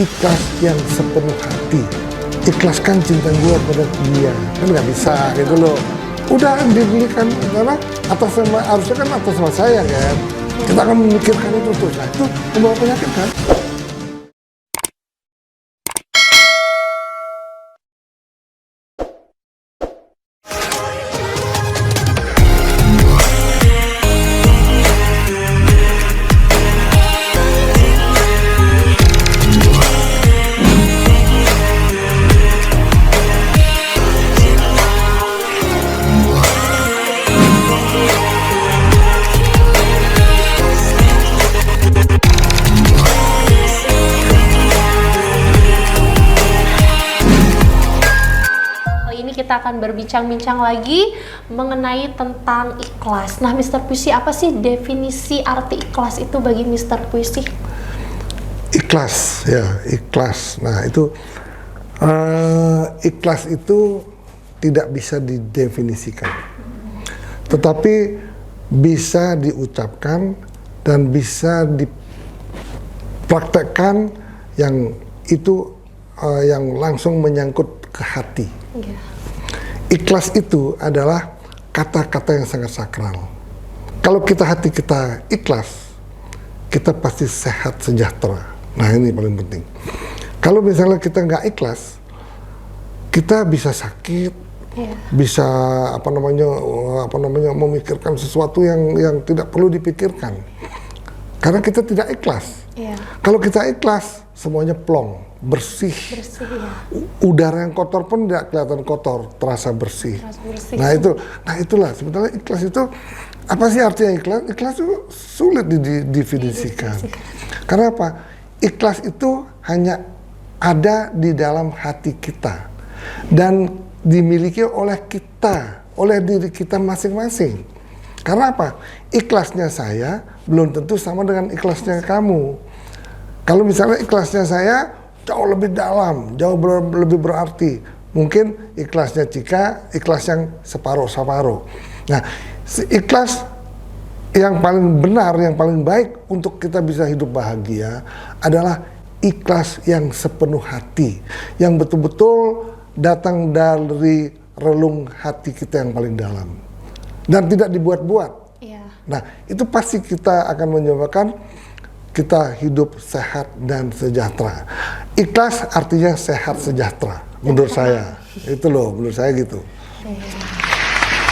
ikhlas yang sepenuh hati. Ikhlaskan cinta gue pada dia, kan nggak bisa gitu loh. Udah dibelikan karena atas sama, harusnya kan atas sama saya kan. Kita akan memikirkan itu terus. Nah itu membawa penyakit kan. Kita akan berbincang-bincang lagi mengenai tentang ikhlas. Nah, Mr. Puisi, apa sih definisi arti ikhlas itu bagi Mr. Puisi? Ikhlas, ya, ikhlas. Nah, itu ikhlas itu tidak bisa didefinisikan, tetapi bisa diucapkan dan bisa dipraktekkan yang itu yang langsung menyangkut ke hati. Ikhlas itu adalah kata-kata yang sangat sakral. Kalau hati kita ikhlas, kita pasti sehat sejahtera. Nah ini paling penting. Kalau misalnya kita nggak ikhlas, kita bisa sakit, bisa memikirkan sesuatu yang tidak perlu dipikirkan. Karena kita tidak ikhlas. Kalau kita ikhlas, semuanya plong. Bersih ya. Udara yang kotor pun tidak kelihatan kotor, terasa bersih. Nah itulah sebetulnya ikhlas itu apa sih artinya ikhlas? Ikhlas itu sulit didefinisikan. Karena apa? Ikhlas itu hanya ada di dalam hati kita dan dimiliki oleh kita, oleh diri kita masing-masing. Karena apa? Ikhlasnya saya belum tentu sama dengan ikhlasnya kamu. Kalau misalnya ikhlasnya saya jauh lebih dalam, jauh lebih berarti. Mungkin ikhlasnya Cika, ikhlas yang separuh-separuh. Nah, ikhlas yang paling benar, yang paling baik untuk kita bisa hidup bahagia adalah ikhlas yang sepenuh hati, yang betul-betul datang dari relung hati kita yang paling dalam dan tidak dibuat-buat. Nah, itu pasti kita akan menyebabkan kita hidup sehat dan sejahtera. Ikhlas artinya sehat sejahtera, menurut saya. Itu loh, menurut saya gitu.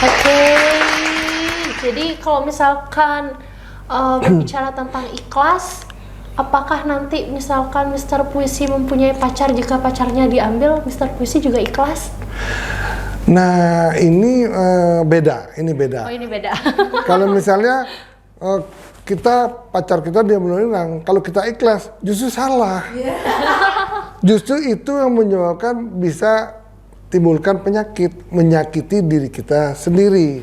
Oke. Jadi kalau misalkan berbicara tentang ikhlas, apakah nanti misalkan Mr. Puisi mempunyai pacar, jika pacarnya diambil, Mr. Puisi juga ikhlas? Nah, ini beda. Ini beda. Oh, ini beda. Kalau misalnya pacar kita dia hilang, kalau kita ikhlas justru salah. Justru itu yang menyebabkan bisa timbulkan penyakit, menyakiti diri kita sendiri.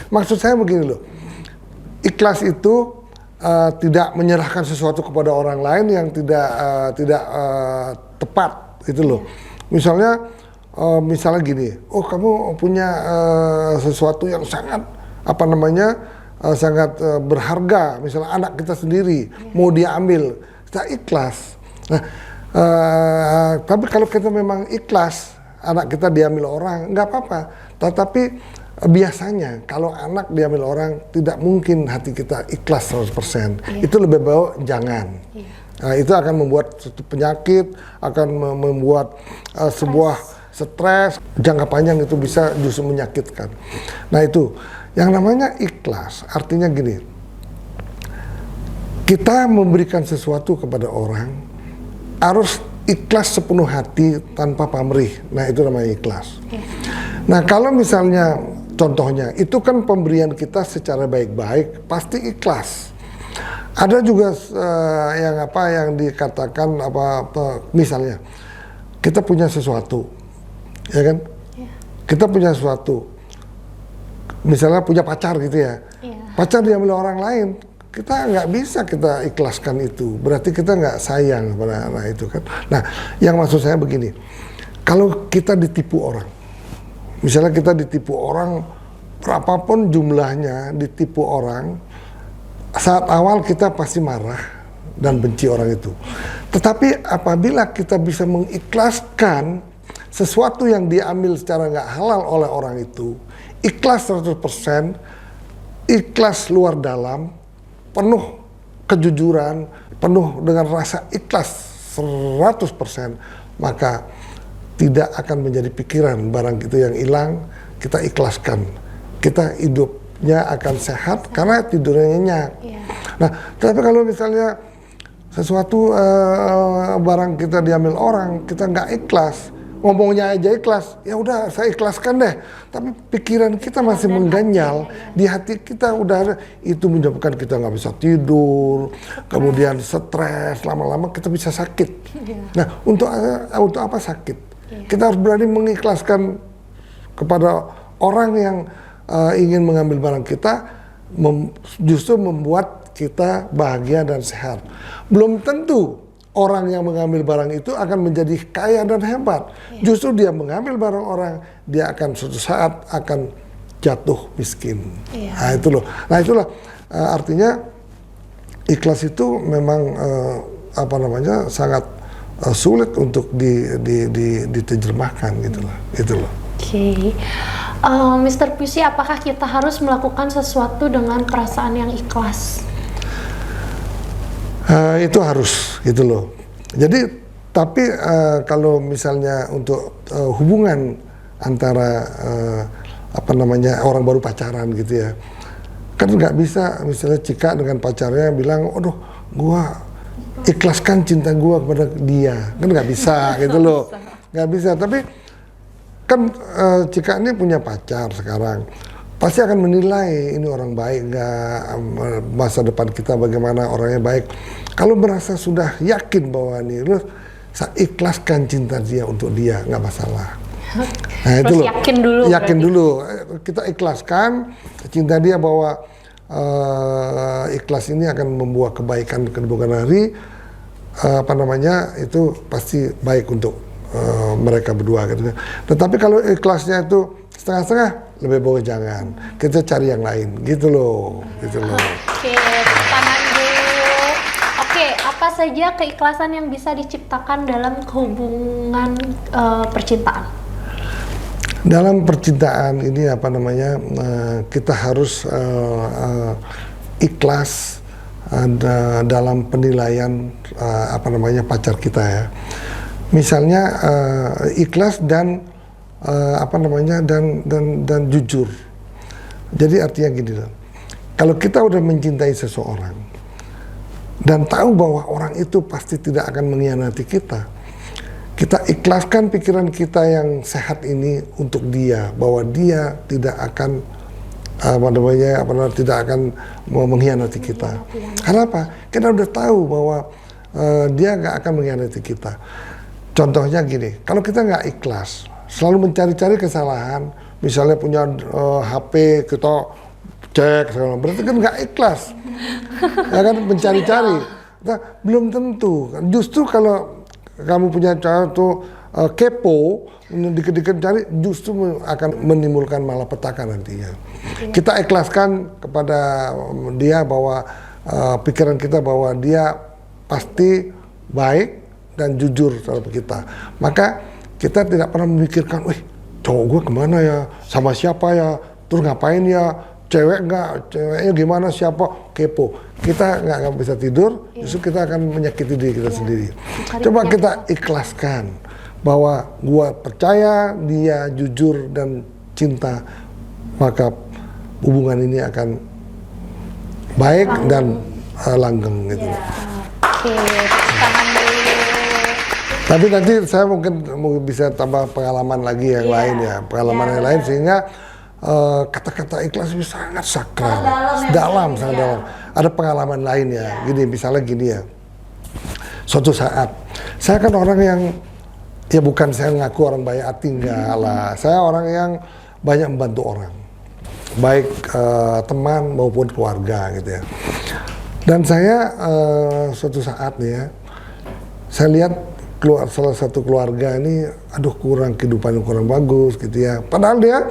Maksud saya begini loh, ikhlas itu tidak menyerahkan sesuatu kepada orang lain yang tidak tepat gitu loh. Misalnya gini, oh kamu punya sesuatu yang sangat sangat berharga, misalnya anak kita sendiri mau diambil, kita ikhlas. Nah, tapi kalau kita memang ikhlas anak kita diambil orang, nggak apa-apa. Tetapi biasanya kalau anak diambil orang, tidak mungkin hati kita ikhlas 100%. Itu lebih baik jangan. Nah, itu akan membuat suatu penyakit, akan membuat sebuah stres jangka panjang, itu bisa justru menyakitkan. Nah itu yang namanya ikhlas, artinya gini, kita memberikan sesuatu kepada orang harus ikhlas sepenuh hati tanpa pamrih. Nah itu namanya ikhlas. Nah kalau misalnya contohnya itu kan pemberian kita secara baik-baik, pasti ikhlas. Ada juga yang dikatakan misalnya kita punya sesuatu, ya kan? Kita punya sesuatu. Misalnya punya pacar gitu ya, pacar diambil orang lain, kita nggak bisa kita ikhlaskan itu, berarti kita nggak sayang pada anak itu kan. Nah, yang maksud saya begini, kalau kita ditipu orang, misalnya kita ditipu orang, berapapun jumlahnya, ditipu orang, saat awal kita pasti marah, dan benci orang itu. Tetapi apabila kita bisa mengikhlaskan sesuatu yang diambil secara nggak halal oleh orang itu, ikhlas 100%, ikhlas luar dalam, penuh kejujuran, penuh dengan rasa ikhlas 100%, maka tidak akan menjadi pikiran barang itu yang hilang, kita ikhlaskan. Kita hidupnya akan sehat karena tidurnya nyenyak. Nah, tapi kalau misalnya sesuatu barang kita diambil orang, kita nggak ikhlas, ngomongnya aja ikhlas, ya udah saya ikhlaskan deh. Tapi pikiran kita masih mengganjal, di hati kita udah ada, itu menyebabkan kita nggak bisa tidur, kemudian stres, lama-lama kita bisa sakit. Nah, untuk apa sakit? Kita harus berani mengikhlaskan kepada orang yang ingin mengambil barang kita, justru membuat kita bahagia dan sehat. Belum tentu orang yang mengambil barang itu akan menjadi kaya dan hebat. Justru dia mengambil barang orang, dia akan suatu saat akan jatuh miskin. Nah itu loh. Nah itulah artinya ikhlas itu memang sangat sulit untuk diterjemahkan gitu loh. Itu loh. Oke. Mr. Puisi, apakah kita harus melakukan sesuatu dengan perasaan yang ikhlas? Itu harus, gitu loh. Jadi, tapi kalau misalnya untuk hubungan antara orang baru pacaran gitu ya, kan nggak bisa misalnya Cika dengan pacarnya bilang, aduh, gua ikhlaskan cinta gua kepada dia, kan nggak bisa, gitu loh, nggak bisa. Tapi kan Cika ini punya pacar sekarang, pasti akan menilai ini orang baik nggak, masa depan kita bagaimana, orangnya baik. Kalau merasa sudah yakin bahwa nih, saya ikhlaskan cinta dia untuk dia, nggak masalah. Nah itu loh, yakin dulu, kita ikhlaskan cinta dia bahwa ikhlas ini akan membuat kebaikan ke kemudian hari, itu pasti baik untuk mereka berdua gitu. Tetapi kalau ikhlasnya itu setengah-setengah, lebih baik jangan. Kita cari yang lain, gitu loh. Oke, tangan dulu. Oke, apa saja keikhlasan yang bisa diciptakan dalam hubungan percintaan? Dalam percintaan ini kita harus ikhlas dalam penilaian pacar kita ya. Misalnya ikhlas dan dan jujur. Jadi artinya gini loh. Kalau kita udah mencintai seseorang dan tahu bahwa orang itu pasti tidak akan mengkhianati kita, kita ikhlaskan pikiran kita yang sehat ini untuk dia, bahwa dia tidak akan tidak akan mengkhianati kita. Karena apa? Kita udah tahu bahwa dia nggak akan mengkhianati kita. Contohnya gini, kalau kita nggak ikhlas, selalu mencari-cari kesalahan, misalnya punya HP kita cek, berarti kan nggak ikhlas, ya kan, mencari-cari. Nah, belum tentu. Justru kalau kamu punya cara tuh kepo, dikit-dikit cari, justru akan menimbulkan malapetaka nantinya. Kita ikhlaskan kepada dia bahwa pikiran kita bahwa dia pasti baik dan jujur terhadap kita. Maka kita tidak pernah memikirkan, wih, cowok gue kemana ya, sama siapa ya, terus ngapain ya, ceweknya gimana, siapa, kepo. Kita nggak bisa tidur, justru kita akan menyakiti diri kita sendiri. Coba kita ikhlaskan bahwa gue percaya dia jujur dan cinta, maka hubungan ini akan baik dan langgeng gitu. Oke, tangan dulu. Tapi nanti saya mungkin bisa tambah pengalaman lagi yang lain ya, pengalaman yang lain sehingga kata-kata ikhlas itu sangat sakral, sangat dalam. Ada pengalaman lain ya, gini misalnya gini ya. Suatu saat, saya kan orang yang, ya bukan saya ngaku orang baik hati, enggak lah. Saya orang yang banyak membantu orang, baik teman maupun keluarga gitu ya. Dan saya suatu saat nih ya, saya lihat salah satu keluarga ini, aduh kehidupan kurang bagus gitu ya. Padahal dia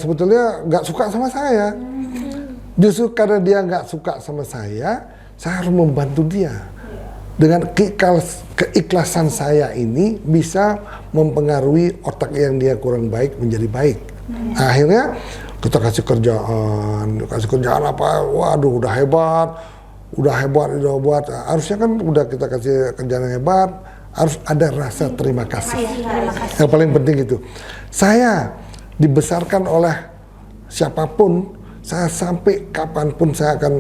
sebetulnya nggak suka sama saya. Justru karena dia nggak suka sama saya saya harus membantu dia. Dengan keikhlasan saya ini bisa mempengaruhi otak yang dia kurang baik menjadi baik. Akhirnya kita kasih kerjaan apa, waduh udah hebat. Harusnya kan udah kita kasih kerjaan yang hebat, harus ada rasa terima kasih. Yang paling penting itu. Saya dibesarkan oleh siapapun, saya sampai kapanpun saya akan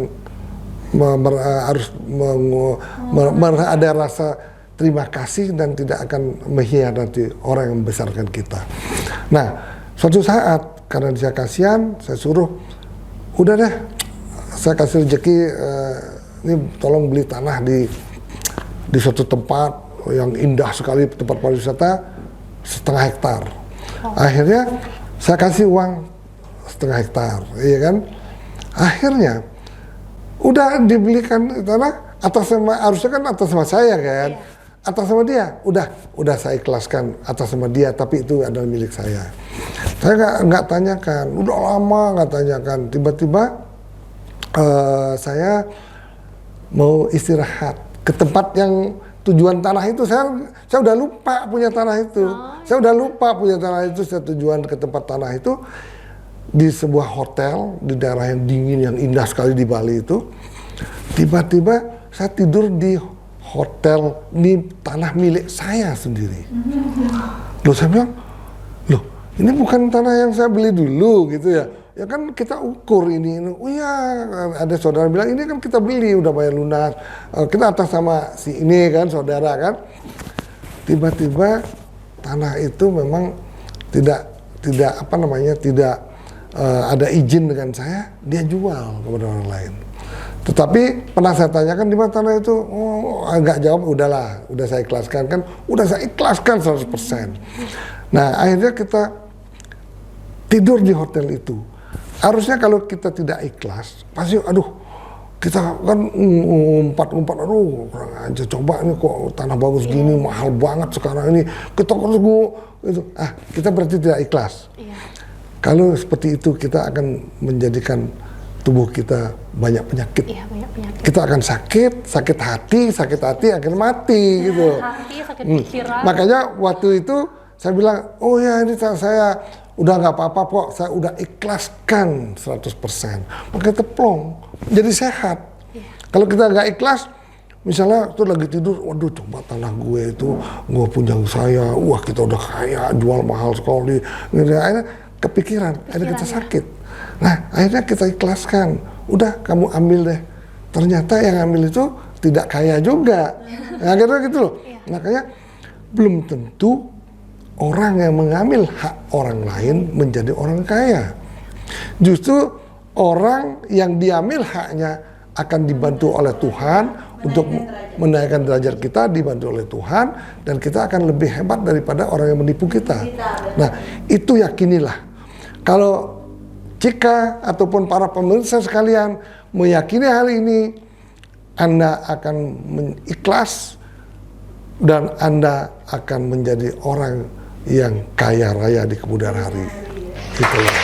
ada rasa terima kasih dan tidak akan mengkhianati orang yang membesarkan kita. Nah, suatu saat karena dia kasihan, saya suruh, udah deh, saya kasih rezeki, ini tolong beli tanah di suatu tempat yang indah sekali, tempat pariwisata, 0,5 hektar. Akhirnya saya kasih uang 0,5 hektar, iya kan? Akhirnya udah dibelikan tanah atas nama, harusnya kan atas nama saya kan, atas nama dia, udah saya ikhlaskan atas nama dia, tapi itu adalah milik saya. Saya nggak tanyakan, udah lama nggak tanyakan, tiba-tiba saya mau istirahat ke tempat yang tujuan tanah itu, saya udah lupa punya tanah itu, saya tujuan ke tempat tanah itu di sebuah hotel di daerah yang dingin yang indah sekali di Bali itu. Tiba-tiba saya tidur di hotel di tanah milik saya sendiri. Loh, saya bilang, loh ini bukan tanah yang saya beli dulu gitu ya. Ya kan kita ukur ini. Oh iya, ada saudara bilang ini kan kita beli udah bayar lunas. Kita atas sama si ini kan saudara kan. Tiba-tiba tanah itu memang tidak ada izin dengan saya, dia jual kepada orang lain. Tetapi pernah saya tanyakan di mana tanah itu, agak jawab, udah saya ikhlaskan kan, udah saya ikhlaskan 100%. Nah akhirnya kita tidur di hotel itu. Harusnya kalau kita tidak ikhlas, pasti kita kan umpat, aduh kurang aja, coba ini kok tanah bagus gini, mahal banget sekarang ini, kita harus itu. Kita berarti tidak ikhlas. Kalau seperti itu kita akan menjadikan tubuh kita banyak penyakit. Kita akan sakit hati akan mati gitu. Sakit pikiran. Makanya waktu itu saya bilang, oh ya ini saya udah nggak apa-apa kok, saya udah ikhlaskan 100%. Maka kita plong, jadi sehat. Kalau kita nggak ikhlas, misalnya tuh lagi tidur, waduh coba tanah gue itu, gue punya saya, wah kita udah kaya, jual mahal sekali. Akhirnya kepikiran, akhirnya kita sakit. Nah, akhirnya kita ikhlaskan. Udah, kamu ambil deh. Ternyata yang ambil itu tidak kaya juga. Nah, akhirnya gitu loh. Makanya belum tentu orang yang mengambil hak orang lain menjadi orang kaya. Justru orang yang diambil haknya akan dibantu oleh Tuhan untuk menaikkan derajat kita, dibantu oleh Tuhan, dan kita akan lebih hebat daripada orang yang menipu kita. Nah, itu yakinilah. Kalau Cika ataupun para pemirsa sekalian meyakini hal ini, Anda akan ikhlas dan Anda akan menjadi orang yang kaya raya di kemudian hari. Itulah.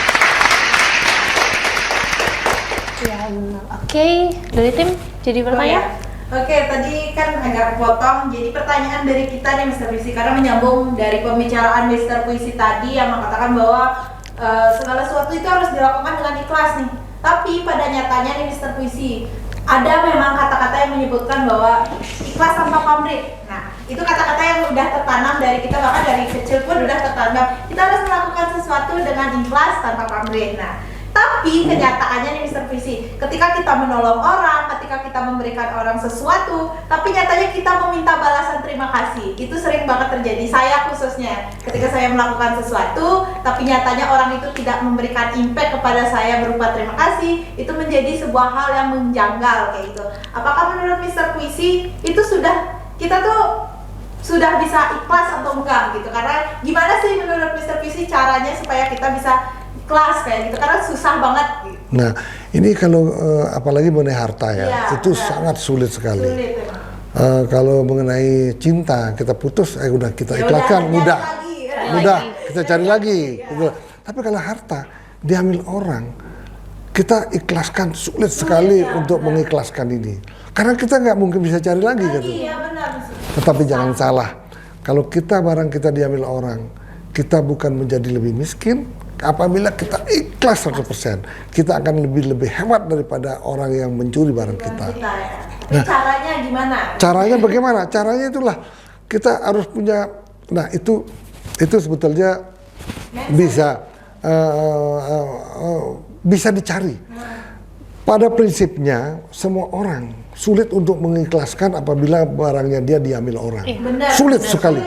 Ya, oke. Dari tim jadi bertanya? Oke, tadi kan agak potong. Jadi pertanyaan dari kita nih Mr. Puisi, karena menyambung dari pembicaraan Mr. Puisi tadi yang mengatakan bahwa segala sesuatu itu harus dilakukan dengan ikhlas nih. Tapi pada nyatanya nih Mr. Puisi, ada memang kata-kata yang menyebutkan bahwa ikhlas tanpa pamrih. Nah, itu kata-kata yang udah tertanam dari kita, bahkan dari kecil pun udah tertanam. Kita harus melakukan sesuatu dengan ikhlas tanpa pamrih. Nah, tapi kenyataannya nih Mr. Puisi, ketika kita menolong orang, ketika kita memberikan orang sesuatu, tapi nyatanya kita meminta balasan terima kasih. Itu sering banget terjadi, saya khususnya. Ketika saya melakukan sesuatu, tapi nyatanya orang itu tidak memberikan impact kepada saya berupa terima kasih, itu menjadi sebuah hal yang menjanggal kayak gitu. Apakah menurut Mr. Puisi, itu kita tuh sudah bisa ikhlas atau enggak gitu? Karena gimana sih menurut Mr. Puisi caranya supaya kita bisa kelas kayak gitu, karena susah banget gitu. Nah, ini kalau apalagi mengenai harta itu sangat sulit sekali. Kalau mengenai cinta, kita putus, udah kita ikhlaskan, mudah, kita cari lagi. Gitu. Tapi kalau harta diambil orang, kita ikhlaskan, sulit sekali untuk mengikhlaskan ini. Karena kita nggak mungkin bisa cari lagi gitu. Iya benar. Tetapi jangan salah, kalau barang kita diambil orang, kita bukan menjadi lebih miskin. Apabila kita ikhlas 100%, kita akan lebih hebat daripada orang yang mencuri barang kita. Nah, caranya gimana? Caranya bagaimana? Caranya itulah kita harus punya. Nah itu sebetulnya bisa bisa dicari. Pada prinsipnya semua orang sulit untuk mengikhlaskan apabila barangnya dia diambil orang. Sulit sekali.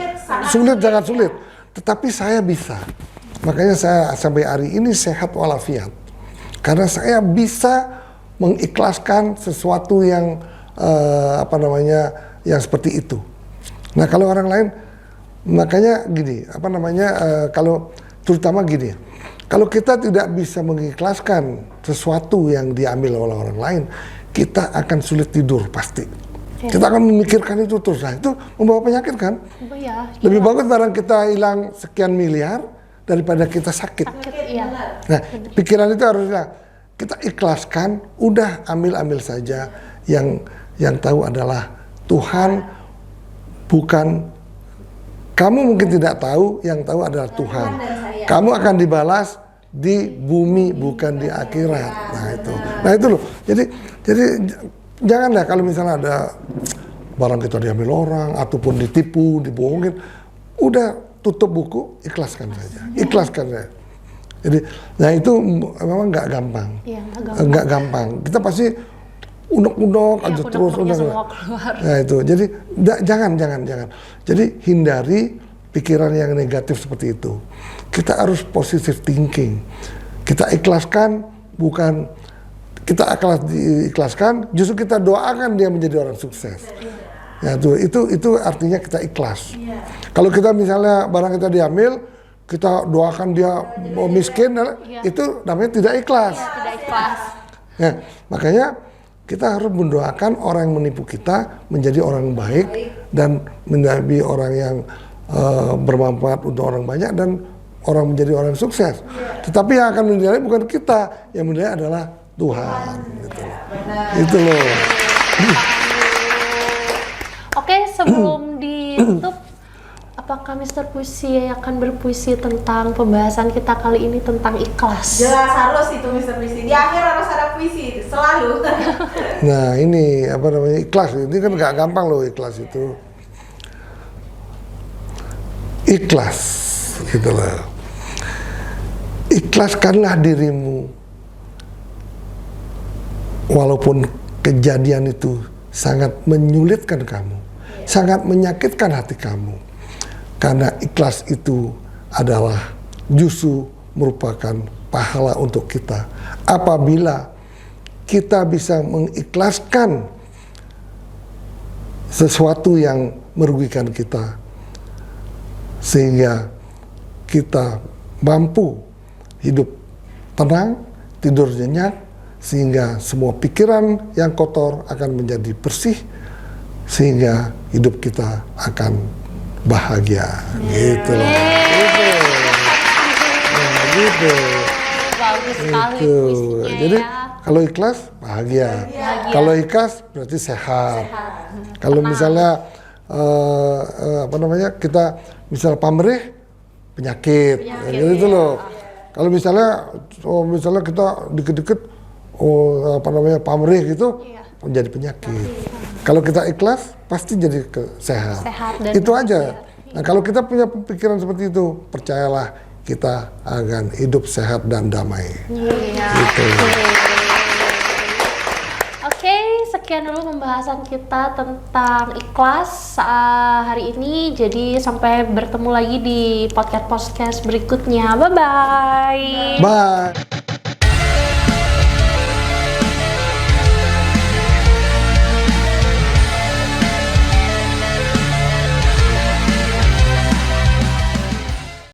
Sulit, sangat sulit. Tetapi saya bisa. Makanya saya sampai hari ini sehat walafiat. Karena saya bisa mengikhlaskan sesuatu yang yang seperti itu. Nah kalau orang lain, makanya gini, kalau terutama gini, kalau kita tidak bisa mengikhlaskan sesuatu yang diambil oleh orang lain, kita akan sulit tidur pasti. Kita akan memikirkan itu terus. Nah itu membawa penyakit kan? Lebih bagus barang kita hilang sekian miliar daripada kita sakit. Nah, pikiran itu harusnya kita ikhlaskan, udah ambil saja. Yang tahu adalah Tuhan, bukan kamu mungkin tidak tahu, yang tahu adalah Tuhan. Kamu akan dibalas di bumi bukan di akhirat. Nah itu loh. Jadi janganlah kalau misalnya ada barang kita diambil orang ataupun ditipu, dibohongin, udah tutup buku, ikhlaskan saja. Ikhlaskan saja. Jadi, nah itu memang nggak gampang. Nggak gampang. Kita pasti unek-unek aja terus. Nah itu, jadi jangan. Jadi hindari pikiran yang negatif seperti itu. Kita harus positive thinking. Kita ikhlaskan, bukan kita ikhlaskan, justru kita doakan dia menjadi orang sukses. Ya itu artinya kita ikhlas. Kalau kita misalnya barang kita diambil, kita doakan dia miskin, itu namanya tidak ikhlas. Ya, makanya kita harus mendoakan orang yang menipu kita menjadi orang baik dan menjadi orang yang bermanfaat untuk orang banyak dan orang menjadi orang sukses. Tetapi yang akan menilai bukan kita, yang menilai adalah Tuhan. Gitu. Itu loh. Oke, sebelum ditutup, apakah Mr. Puisi akan berpuisi tentang pembahasan kita kali ini tentang ikhlas? Jelas harus itu Mr. Puisi. Di akhir harus ada puisi itu, selalu. Nah ini ikhlas. Ini kan nggak gampang loh ikhlas itu. Ikhlas, gitu loh. Ikhlaskanlah dirimu, walaupun kejadian itu sangat menyulitkan kamu, sangat menyakitkan hati kamu. Karena ikhlas itu adalah justru merupakan pahala untuk kita. Apabila kita bisa mengikhlaskan sesuatu yang merugikan kita, sehingga kita mampu hidup tenang, tidur nyenyak, sehingga semua pikiran yang kotor akan menjadi bersih, sehingga hidup kita akan bahagia. Gitu loh. Gitu. Bagus sekali puisinya. Jadi ya. kalau ikhlas bahagia. Kalau ikhlas berarti sehat. Kalau misalnya kita misal pamrih penyakit. Gitu loh. Kalau misalnya kita dikit-dikit pamrih gitu menjadi penyakit. Kalau kita ikhlas pasti jadi sehat. Itu aja. Nah kalau kita punya pikiran seperti itu, percayalah kita akan hidup sehat dan damai. Gitu. Oke, sekian dulu pembahasan kita tentang ikhlas hari ini. Jadi sampai bertemu lagi di podcast berikutnya. Bye-bye. Bye.